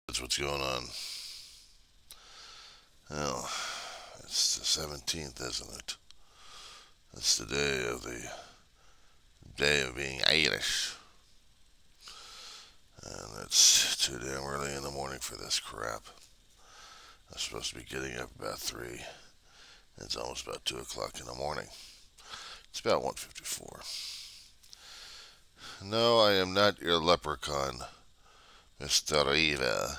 That's what's going on. Well, it's the 17th, isn't it? It's the day of being Irish. And it's too damn early in the morning for this crap. I'm supposed to be getting up about 3. It's almost about 2 o'clock in the morning. It's about 1:54. No, I am not your leprechaun, Mr. Eva.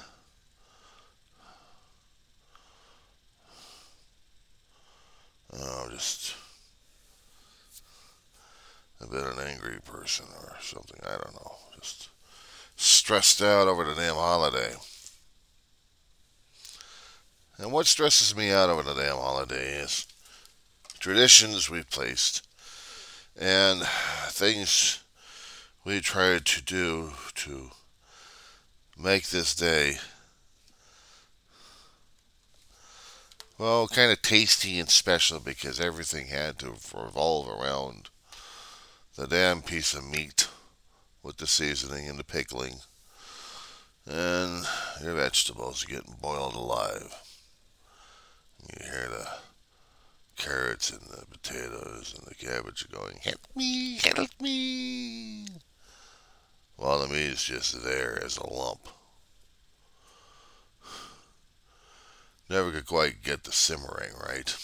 I'm just a bit an angry person or something. I don't know. Just stressed out over the damn holiday. And what stresses me out over the damn holiday is traditions we placed and things we tried to do to make this day, well, kind of tasty and special because everything had to revolve around the damn piece of meat with the seasoning and the pickling and your vegetables getting boiled alive. You hear the carrots and the potatoes and the cabbage going, help me, help me. While the meat is just there as a lump. Never could quite get the simmering right.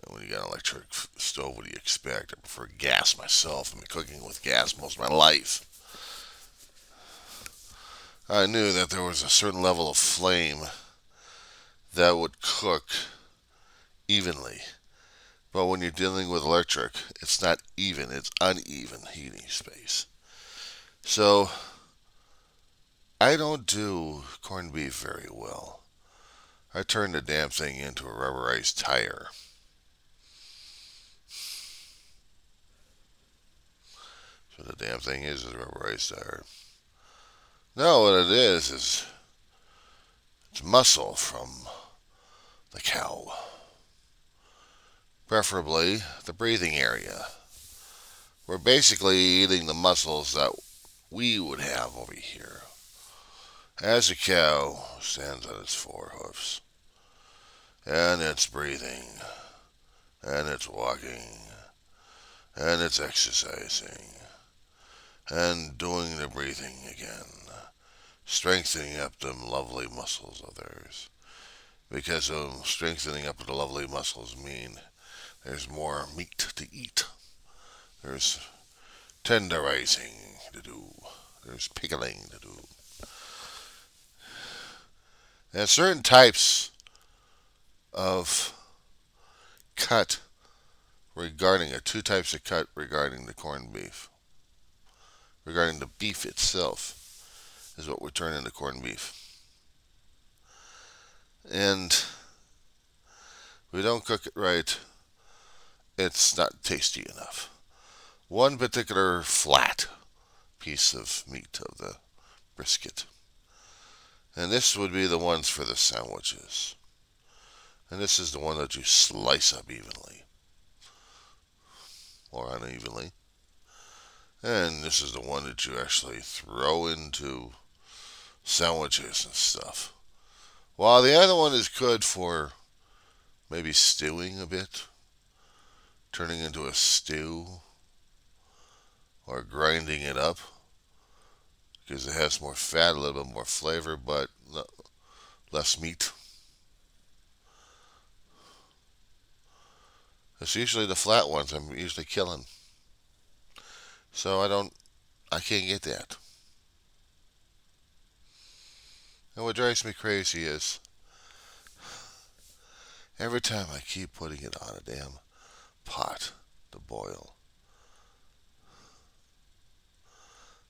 When you got an electric stove, what do you expect? I prefer gas myself. I've been cooking with gas most of my life. I knew that there was a certain level of flame that would cook evenly. But when you're dealing with electric, it's not even, it's uneven heating space. So I don't do corned beef very well. I turned the damn thing into a rubberized tire. So the damn thing is a rubberized tire. No, what it is it's muscle from the cow. Preferably the breathing area. We're basically eating the muscles that we would have over here. As a cow stands on its four hoofs, and it's breathing, and it's walking, and it's exercising, and doing the breathing again, strengthening up them lovely muscles of theirs. Because strengthening up the lovely muscles mean there's more meat to eat. There's tenderizing to do. There's pickling to do. And certain types of cut regarding it, two types of cut regarding the corned beef. Regarding the beef itself is what we turn into corned beef. And we don't cook it right, it's not tasty enough. One particular flat piece of meat of the brisket. And this would be the ones for the sandwiches. And this is the one that you slice up evenly or unevenly. And this is the one that you actually throw into sandwiches and stuff. While the other one is good for maybe stewing a bit, turning into a stew, or grinding it up because it has more fat, a little bit more flavor, but less meat. It's usually the flat ones I'm usually killing. So I can't get that. And what drives me crazy is every time I keep putting it on a damn pot to boil,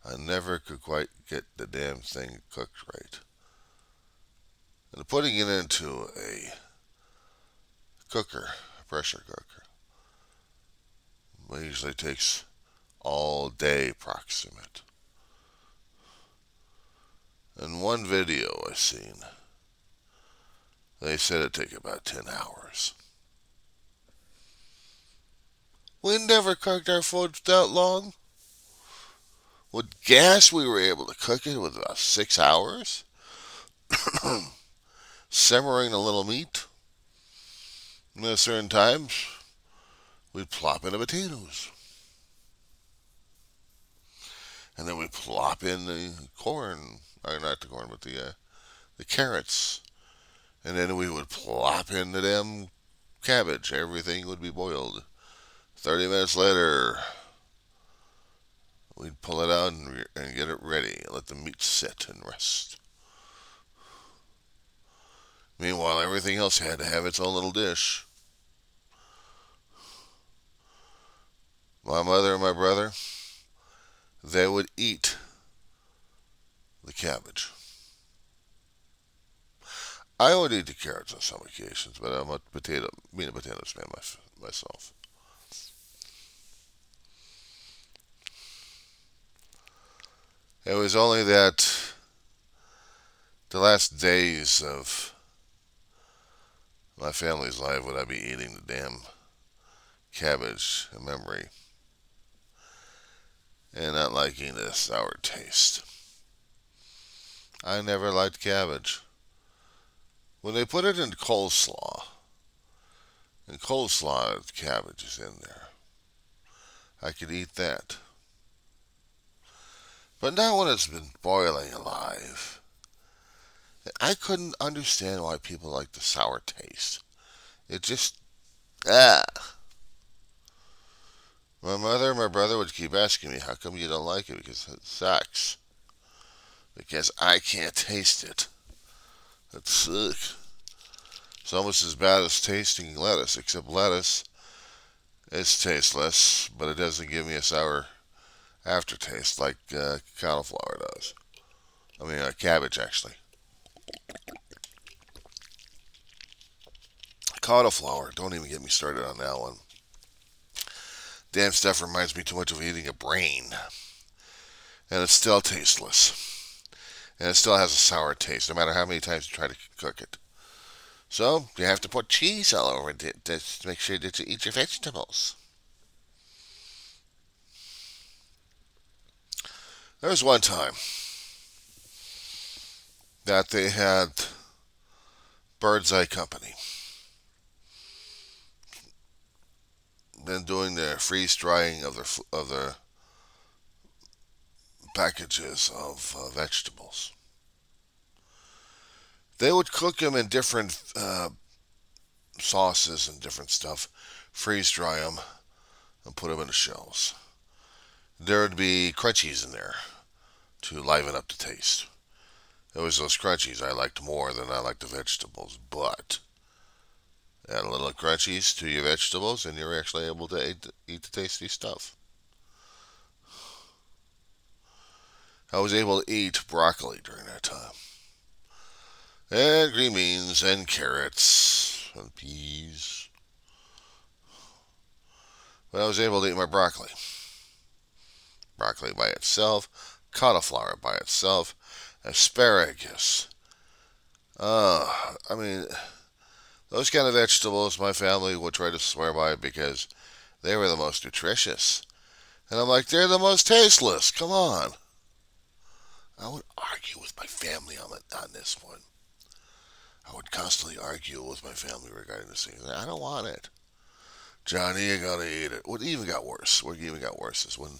I never could quite get the damn thing cooked right. And putting it into a cooker, a pressure cooker, usually takes all day proximate. In one video I seen, they said it'd take about 10 hours. We never cooked our food that long. With gas, we were able to cook it with about 6 hours, simmering a little meat. And at certain times, we'd plop in the potatoes. And then we plop in the corn, or not the corn, but the carrots. And then we would plop in the damn cabbage. Everything would be boiled. 30 minutes later, we'd pull it out and get it ready. Let the meat sit and rest. Meanwhile, everything else had to have its own little dish. My mother and my brother, they would eat the cabbage. I would eat the carrots on some occasions, but I'm a being a potatoes man myself. It was only that the last days of my family's life would I be eating the damn cabbage in memory and not liking the sour taste. I never liked cabbage. When they put it in coleslaw, cabbage is in there. I could eat that. But not when it's been boiling alive. I couldn't understand why people like the sour taste. It just, ah. My mother and my brother would keep asking me, how come you don't like it? Because it sucks. Because I can't taste it. It sucks. It's almost as bad as tasting lettuce, except lettuce is tasteless, but it doesn't give me a sour aftertaste like cauliflower does. I mean, cabbage, actually. Cauliflower, don't even get me started on that one. Damn stuff reminds me too much of eating a brain. And it's still tasteless. And it still has a sour taste, no matter how many times you try to cook it. So, you have to put cheese all over it to make sure that you eat your vegetables. There was one time that they had Bird's Eye Company been doing the freeze drying of their packages of vegetables. They would cook them in different sauces and different stuff, freeze dry them, and put them in the shells. There would be crunchies in there to liven up the taste. It was those crunchies I liked more than I liked the vegetables, but add a little crunchies to your vegetables and you're actually able to eat the tasty stuff. I was able to eat broccoli during that time. And green beans and carrots and peas. But I was able to eat my broccoli. Broccoli by itself, cauliflower by itself, asparagus. I mean, those kind of vegetables my family would try to swear by because they were the most nutritious. And I'm like, they're the most tasteless. Come on. I would argue with my family on this one. I would constantly argue with my family regarding this thing. I don't want it. Johnny, you gotta eat it. What even got worse is when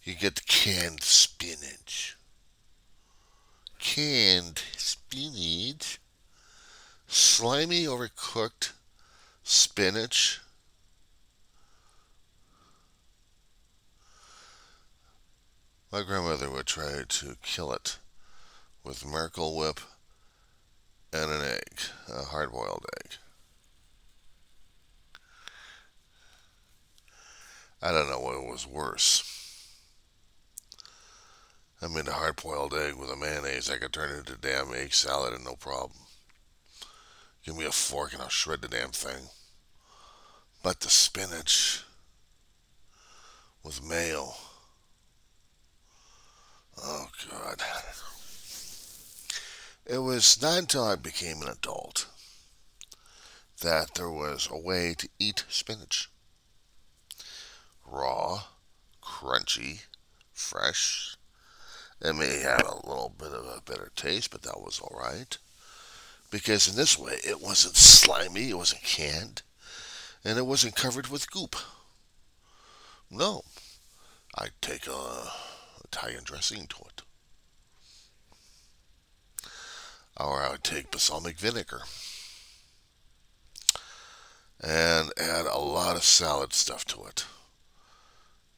you get the canned spinach. Canned spinach. Slimy, overcooked spinach. My grandmother would try to kill it with Miracle Whip and an egg, a hard-boiled egg. I don't know what was worse. I mean, a hard-boiled egg with a mayonnaise, I could turn it into a damn egg salad and no problem. Give me a fork and I'll shred the damn thing. But the spinach with mayo. Oh, God. It was not until I became an adult that there was a way to eat spinach. Raw, crunchy, fresh, It may have a little bit of a bitter taste, but that was all right. Because in this way, it wasn't slimy, it wasn't canned, and it wasn't covered with goop. No, I'd take a Italian dressing to it. Or I would take balsamic vinegar and add a lot of salad stuff to it.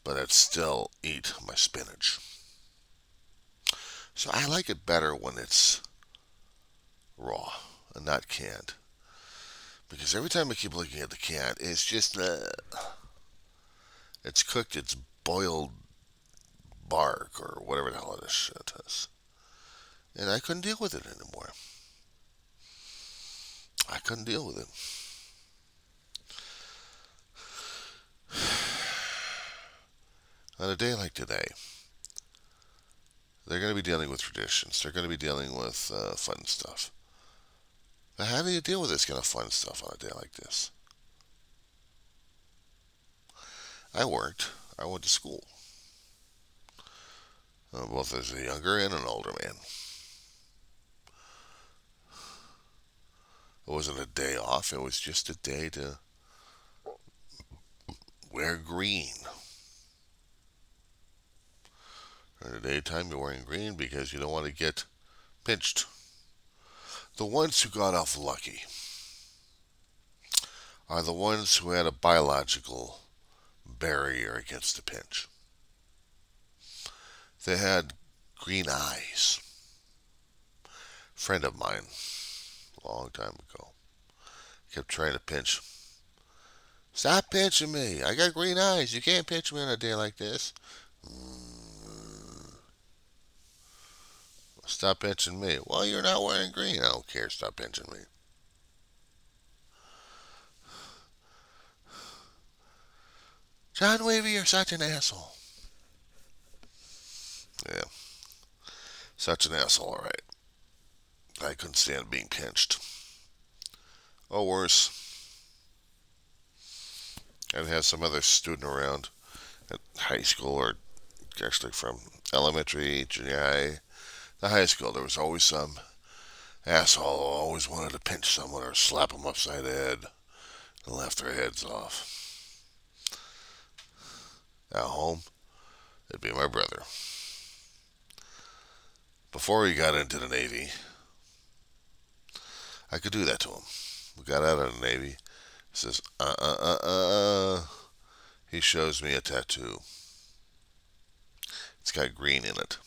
But I'd still eat my spinach. So I like it better when it's raw and not canned. Because every time I keep looking at the can, it's just, it's cooked, it's boiled bark or whatever the hell this shit is. And I couldn't deal with it anymore. I couldn't deal with it. On a day like today, they're going to be dealing with traditions. They're going to be dealing with fun stuff. But how do you deal with this kind of fun stuff on a day like this? I worked. I went to school. Both as a younger and an older man. It wasn't a day off. It was just a day to wear green. In the daytime, you're wearing green because you don't want to get pinched. The ones who got off lucky are the ones who had a biological barrier against the pinch. They had green eyes. A friend of mine, a long time ago, kept trying to pinch. Stop pinching me. I got green eyes. You can't pinch me on a day like this. Stop pinching me. Well, you're not wearing green. I don't care. Stop pinching me. John Wavy, you're such an asshole. Yeah, such an asshole, alright. I couldn't stand being pinched. Or worse, I'd have some other student around at high school, or actually from elementary, junior high, the high school. There was always some asshole who always wanted to pinch someone or slap them upside the head and laugh their heads off. At home, it'd be my brother. Before he got into the Navy, I could do that to him. We got out of the Navy. He says, He shows me a tattoo. It's got green in it.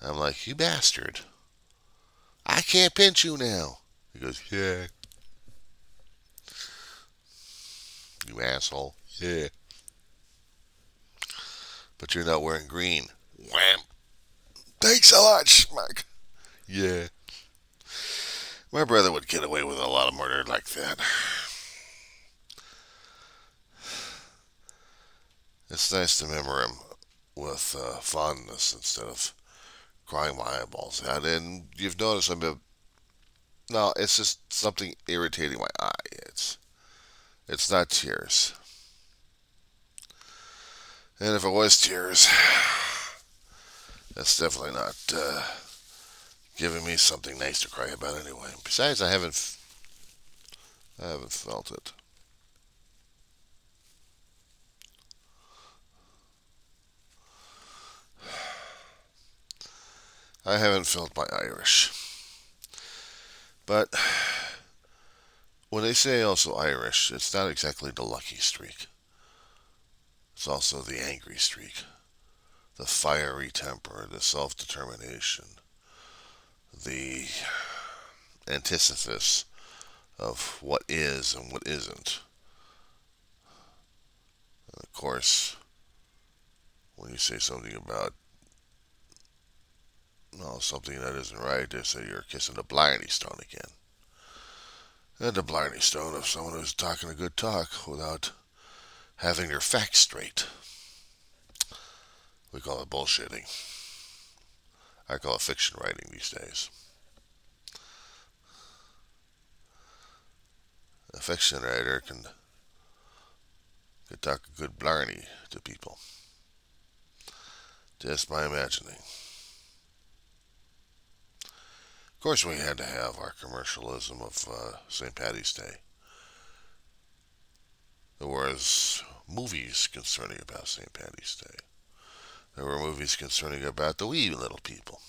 I'm like, you bastard. I can't pinch you now. He goes, yeah. You asshole. Yeah. But you're not wearing green. Wham. Thanks a lot, schmuck. Yeah. My brother would get away with a lot of murder like that. It's nice to remember him with fondness instead of crying my eyeballs out. And you've noticed no, it's just something irritating my eye. It's not tears. And if it was tears, that's definitely not giving me something nice to cry about anyway. Besides, I haven't felt it. I haven't felt my Irish. But when they say also Irish, it's not exactly the lucky streak. It's also the angry streak, the fiery temper, the self-determination, the antithesis of what is and what isn't. And of course, when you say something about something that isn't right, they say you're kissing the blarney stone again. And the blarney stone of someone who's talking a good talk without having their facts straight. We call it bullshitting. I call it fiction writing these days. A fiction writer can talk a good blarney to people. Just my imagining. Of course, we had to have our commercialism of St. Patty's Day. There was movies concerning about St. Patty's Day. There were movies concerning about the wee little people.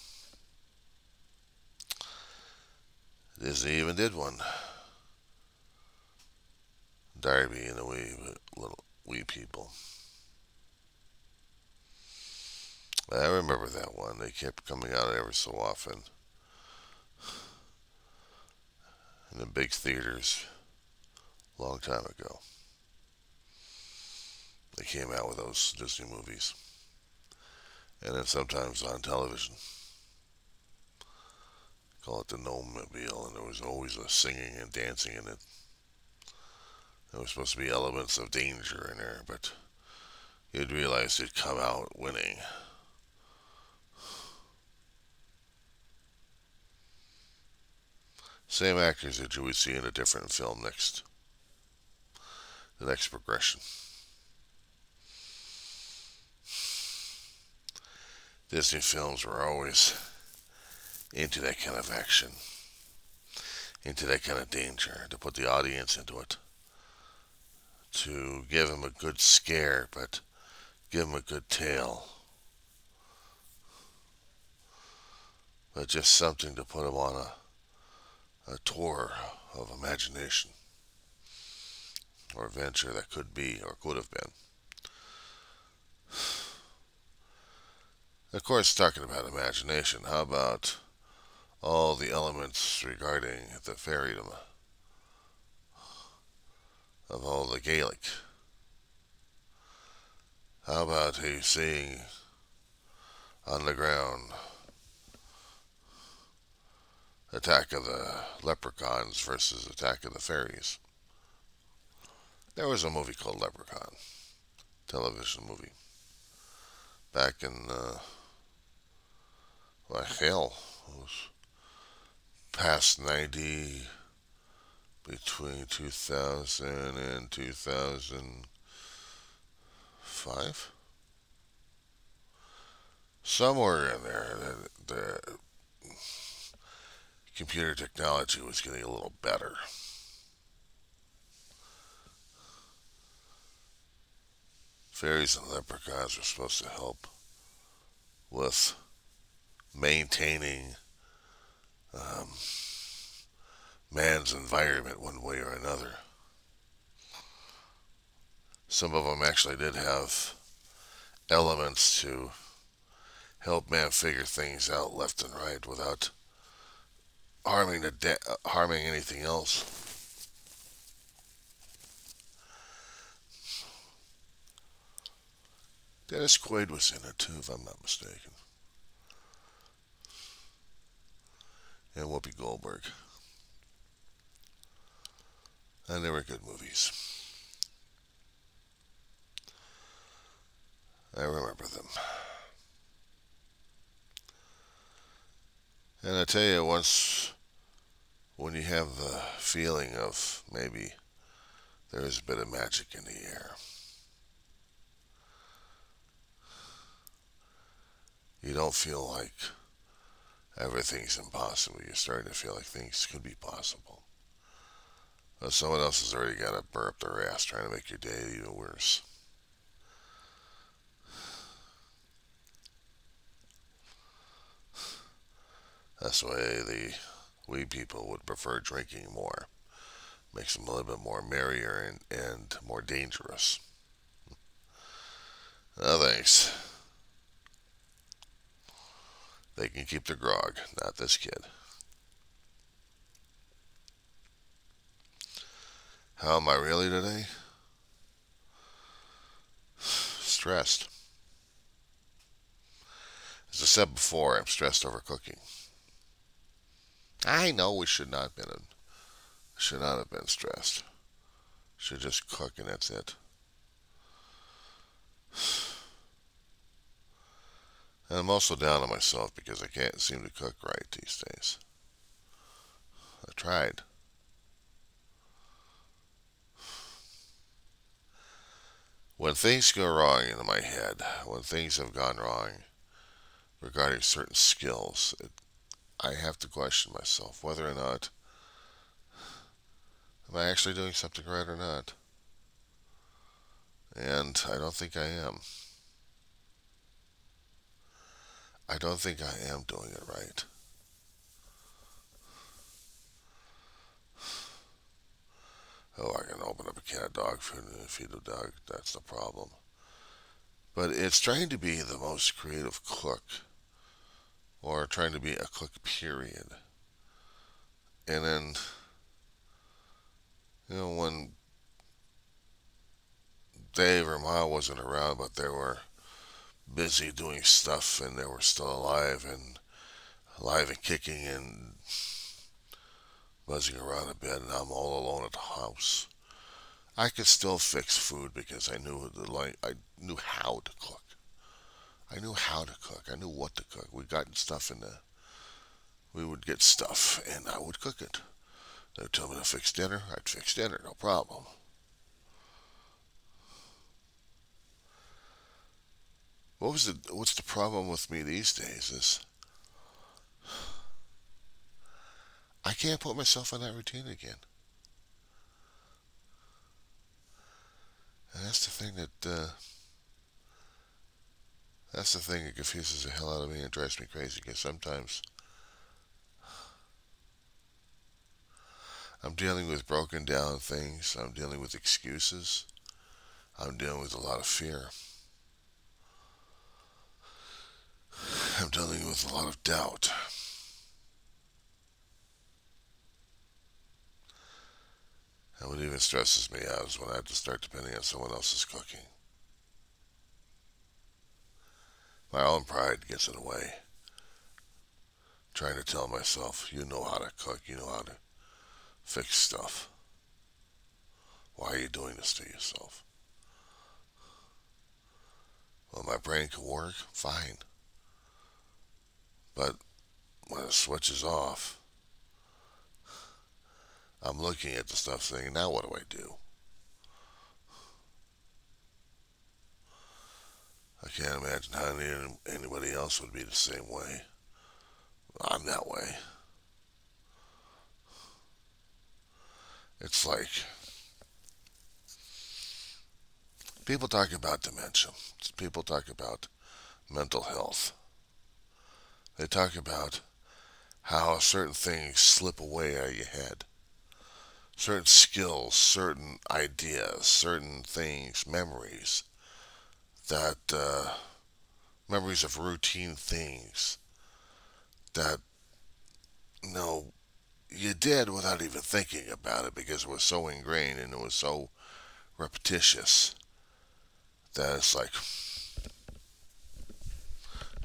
Disney even did one. Darby and the wee people. I remember that one. They kept coming out every so often in the big theaters a long time ago. They came out with those Disney movies. And then sometimes on television. Call it the Gnome Mobile, and there was always a singing and dancing in it. There was supposed to be elements of danger in there, but you'd realize they'd come out winning. Same actors that you would see in a different film the next progression. Disney films were always into that kind of action, into that kind of danger, to put the audience into it, to give them a good scare, but give them a good tale, but just something to put them on a tour of imagination or adventure that could be or could have been. Of course, talking about imagination, how about all the elements regarding the fairydom of all the Gaelic? How about he seeing on the ground Attack of the Leprechauns versus Attack of the Fairies? There was a movie called Leprechaun, television movie, back in, well, hell, it was past 90, between 2000 and 2005. Somewhere in there, the computer technology was getting a little better. Fairies and leprechauns were supposed to help with maintaining um, man's environment one way or another. Some of them actually did have elements to help man figure things out left and right without harming anything else. Dennis Quaid was in it too, if I'm not mistaken, and Whoopi Goldberg, and they were good movies. I remember them. And I tell you, once when you have the feeling of maybe there is a bit of magic in the air, you don't feel like everything's impossible. You're starting to feel like things could be possible. But someone else has already got a burr up their ass trying to make your day even worse. That's why we people would prefer drinking more. Makes them a little bit more merrier and more dangerous. No thanks. They can keep their grog, not this kid. How am I really today? Stressed. As I said before, I'm stressed over cooking. I know we should not have been stressed. Should just cook and that's it. And I'm also down on myself because I can't seem to cook right these days. I tried. When things go wrong in my head, when things have gone wrong regarding certain skills, I have to question myself whether or not am I actually doing something right or not. And I don't think I am. I don't think I am doing it right. Oh, I can open up a can of dog food and feed the dog. That's the problem. But it's trying to be the most creative cook, or trying to be a cook, period. And then, when Dave or Ma wasn't around, but they were busy doing stuff and they were still alive and kicking and buzzing around a bit, and I'm all alone at the house. I could still fix food because I knew how to cook. I knew how to cook. I knew what to cook. We would get stuff and I would cook it. They would tell me to fix dinner. I'd fix dinner, no problem. What's the problem with me these days is I can't put myself on that routine again. And that's the thing that confuses the hell out of me and drives me crazy, because sometimes I'm dealing with broken down things. I'm dealing with excuses. I'm dealing with a lot of fear. I'm dealing with a lot of doubt. And what even stresses me out is when I have to start depending on someone else's cooking. My own pride gets in the way. Trying to tell myself, you know how to cook, you know how to fix stuff. Why are you doing this to yourself? Well, my brain can work, fine. But when it switches off, I'm looking at the stuff saying, now what do I do? I can't imagine how anybody else would be the same way. I'm that way. It's like people talk about dementia. People talk about mental health. They talk about how certain things slip away out of your head. Certain skills, certain ideas, certain things, that memories of routine things that no, you did without even thinking about it because it was so ingrained and it was so repetitious that it's like,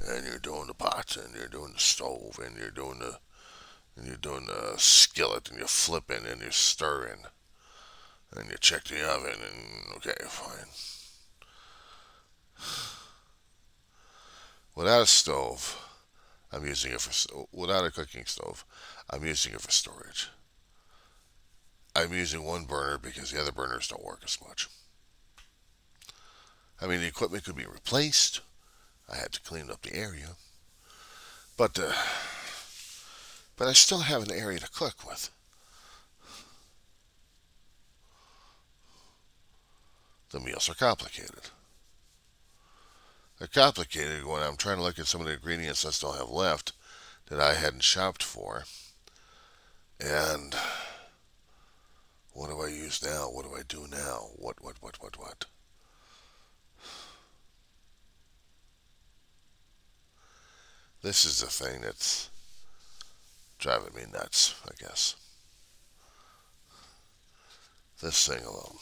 and you're doing the pots and you're doing the stove and you're doing the skillet and you're flipping and you're stirring and you check the oven and okay, fine. Without a stove, without a cooking stove, I'm using it for storage. I'm using one burner because the other burners don't work as much. I mean, the equipment could be replaced. I had to clean up the area, but I still have an area to cook with. The meals are complicated. They're complicated when I'm trying to look at some of the ingredients I still have left that I hadn't shopped for. And what do I use now? What do I do now? What? This is the thing that's driving me nuts, I guess. This thing alone.